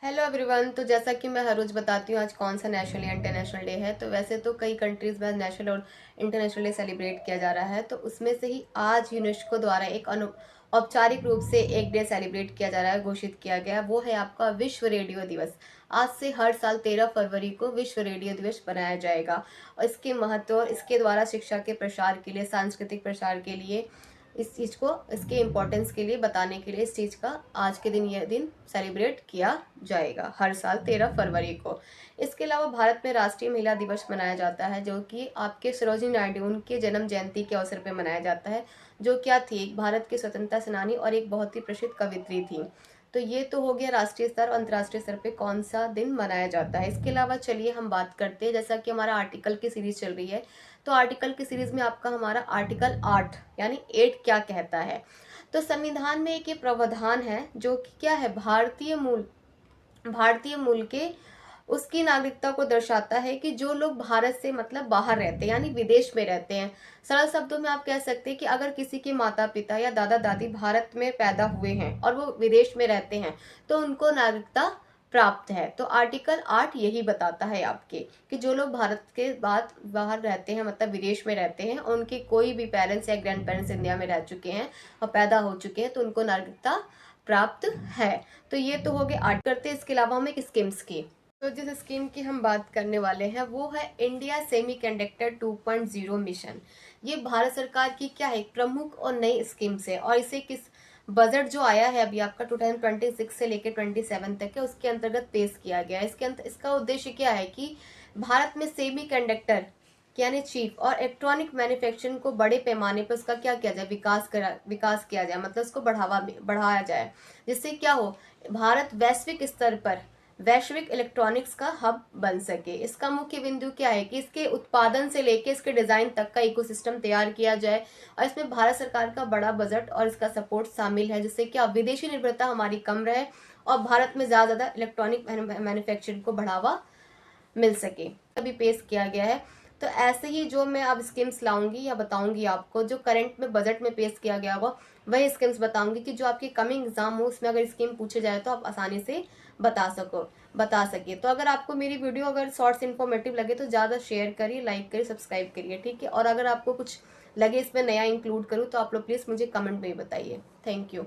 Hello everyone. तो जैसा कि मैं हर रोज बताती हूँ आज कौन सा नेशनल या इंटरनेशनल डे है। तो वैसे तो कई कंट्रीज में नेशनल और इंटरनेशनल डे सेलिब्रेट किया जा रहा है। तो उसमें से ही आज यूनेस्को द्वारा एक औपचारिक रूप से एक डे सेलिब्रेट किया जा रहा है, घोषित किया गया। वो है आपका विश्व रेडियो दिवस। आज से हर साल 13 फरवरी को विश्व रेडियो दिवस मनाया जाएगा। और इसके महत्व और इसके द्वारा शिक्षा के प्रसार के लिए, सांस्कृतिक प्रसार के लिए, इस चीज को, इसके इम्पोर्टेंस के लिए बताने के लिए इस चीज का आज के दिन, यह दिन सेलिब्रेट किया जाएगा हर साल 13 फरवरी को। इसके अलावा भारत में राष्ट्रीय महिला दिवस मनाया जाता है, जो कि आपके सरोजिनी नायडू उनके जन्म जयंती के अवसर पर मनाया जाता है। जो क्या थी, एक भारत की स्वतंत्रता सेनानी और एक बहुत ही प्रसिद्ध कवित्री थी। तो ये तो हो गया राष्ट्रीय स्तर और अंतर्राष्ट्रीय स्तर पे कौन सा दिन मनाया जाता है। इसके अलावा चलिए हम बात करते हैं, जैसा कि हमारा आर्टिकल की सीरीज चल रही है। तो आर्टिकल की सीरीज में आपका हमारा आर्टिकल 8 यानी 8 क्या कहता है। तो संविधान में एक ये प्रावधान है जो कि क्या है, भारतीय मूल के उसकी नागरिकता को दर्शाता है कि जो लोग भारत से मतलब बाहर रहते हैं यानी विदेश में रहते हैं। सरल शब्दों में आप कह सकते हैं कि अगर किसी के माता पिता या दादा दादी भारत में पैदा हुए हैं और वो विदेश में रहते हैं तो उनको नागरिकता प्राप्त है। तो आर्टिकल 8 यही बताता है आपके कि जो लोग भारत के बाद बाहर रहते हैं मतलब विदेश में रहते हैं, उनके कोई भी पेरेंट्स या ग्रैंड पेरेंट्स इंडिया में रह चुके हैं और पैदा हो चुके हैं तो उनको नागरिकता प्राप्त है। तो ये तो हो गए आर्ट करते हैं। इसके अलावा हम एक स्कीम्स की, तो जिस स्कीम की हम बात करने वाले हैं वो है इंडिया सेमीकंडक्टर 2.0 मिशन। ये भारत सरकार की क्या है, एक प्रमुख और नई स्कीम्स है। और इसे किस बजट जो आया है अभी आपका 2026 से लेकर 27 तक है, उसके अंतर्गत पेश किया गया है। इसका उद्देश्य क्या है कि भारत में सेमी कंडक्टर यानी चिप और इलेक्ट्रॉनिक मैन्युफैक्चरिंग को बड़े पैमाने पर उसका क्या किया जाए, विकास किया जाए, मतलब उसको बढ़ाया जाए। जिससे क्या हो, भारत वैश्विक स्तर पर वैश्विक इलेक्ट्रॉनिक्स का हब बन सके। इसका मुख्य बिंदु क्या है कि इसके उत्पादन से लेकर इसके डिजाइन तक का इकोसिस्टम तैयार किया जाए। और इसमें भारत सरकार का बड़ा बजट और इसका सपोर्ट शामिल है, जिससे क्या विदेशी निर्भरता हमारी कम रहे और भारत में ज्यादा इलेक्ट्रॉनिक मैन्युफैक्चरिंग को बढ़ावा मिल सके। अभी पेश किया गया है। तो ऐसे ही जो मैं अब स्कीम्स लाऊंगी या बताऊंगी आपको, जो करंट में बजट में पेश किया गया होगा वही स्कीम्स बताऊंगी कि जो आपके कमिंग एग्जाम हो उसमें अगर स्कीम पूछे जाए तो आप आसानी से बता सके। तो अगर आपको मेरी वीडियो अगर शॉर्ट्स इन्फॉर्मेटिव लगे तो ज्यादा शेयर करिए, लाइक करिए, सब्सक्राइब करिए, ठीक है। और अगर आपको कुछ लगे इसमें नया इंक्लूड करूँ तो आप लोग प्लीज मुझे कमेंट में बताइए। Thank you.